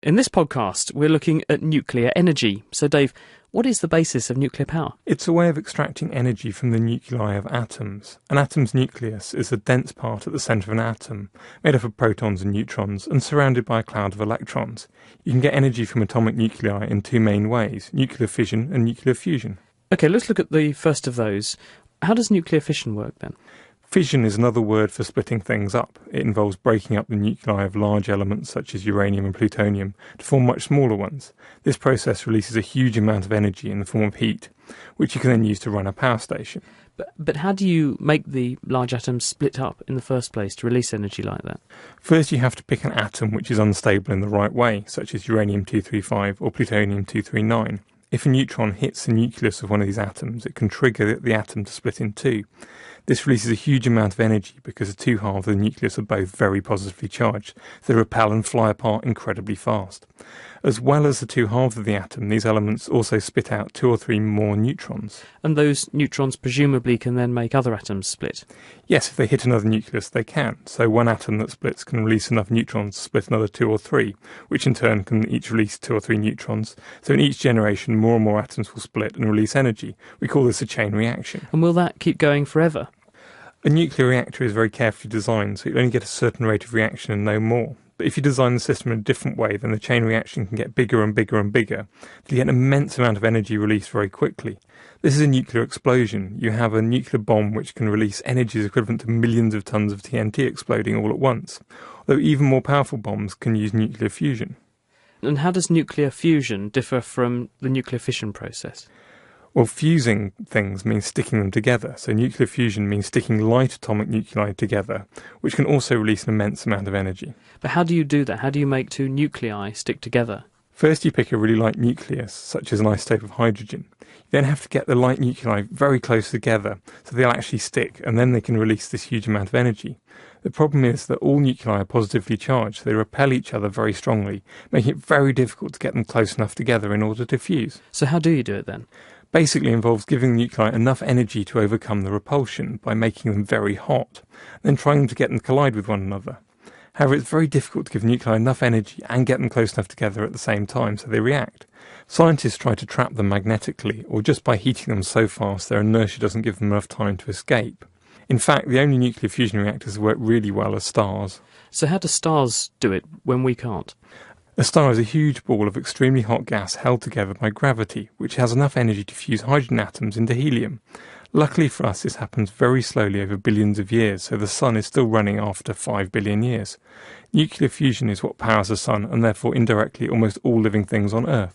In this podcast, we're looking at nuclear energy. So, Dave, what is the basis of nuclear power? It's a way of extracting energy from the nuclei of atoms. An atom's nucleus is a dense part at the centre of an atom, made up of protons and neutrons, and surrounded by a cloud of electrons. You can get energy from atomic nuclei in two main ways, nuclear fission and nuclear fusion. OK, let's look at the first of those. How does nuclear fission work, then? Fission is another word for splitting things up. It involves breaking up the nuclei of large elements such as uranium and plutonium to form much smaller ones. This process releases a huge amount of energy in the form of heat, which you can then use to run a power station. But how do you make the large atoms split up in the first place to release energy like that? First, you have to pick an atom which is unstable in the right way, such as uranium-235 or plutonium-239. If a neutron hits the nucleus of one of these atoms, it can trigger the atom to split in two. This releases a huge amount of energy because the two halves of the nucleus are both very positively charged. They repel and fly apart incredibly fast. As well as the two halves of the atom, these elements also spit out 2 or 3 more neutrons. And those neutrons presumably can then make other atoms split? Yes, if they hit another nucleus, they can. So one atom that splits can release enough neutrons to split another 2 or 3, which in turn can each release 2 or 3 neutrons. So in each generation, more and more atoms will split and release energy. We call this a chain reaction. And will that keep going forever? A nuclear reactor is very carefully designed, so you only get a certain rate of reaction and no more. But if you design the system in a different way, then the chain reaction can get bigger and bigger and bigger. You get an immense amount of energy released very quickly. This is a nuclear explosion. You have a nuclear bomb which can release energies equivalent to millions of tons of TNT exploding all at once. Although even more powerful bombs can use nuclear fusion. And how does nuclear fusion differ from the nuclear fission process? Well, fusing things means sticking them together, so nuclear fusion means sticking light atomic nuclei together, which can also release an immense amount of energy. But how do you do that? How do you make two nuclei stick together? First, you pick a really light nucleus, such as an isotope of hydrogen. You then have to get the light nuclei very close together, so they'll actually stick, and then they can release this huge amount of energy. The problem is that all nuclei are positively charged, so they repel each other very strongly, making it very difficult to get them close enough together in order to fuse. So how do you do it then? Basically involves giving the nuclei enough energy to overcome the repulsion by making them very hot, then trying to get them to collide with one another. However, it's very difficult to give nuclei enough energy and get them close enough together at the same time so they react. Scientists try to trap them magnetically, or just by heating them so fast their inertia doesn't give them enough time to escape. In fact, the only nuclear fusion reactors that work really well are stars. So how do stars do it when we can't? A star is a huge ball of extremely hot gas held together by gravity, which has enough energy to fuse hydrogen atoms into helium. Luckily for us, this happens very slowly over billions of years, so the Sun is still running after 5 billion years. Nuclear fusion is what powers the Sun, and therefore indirectly almost all living things on Earth.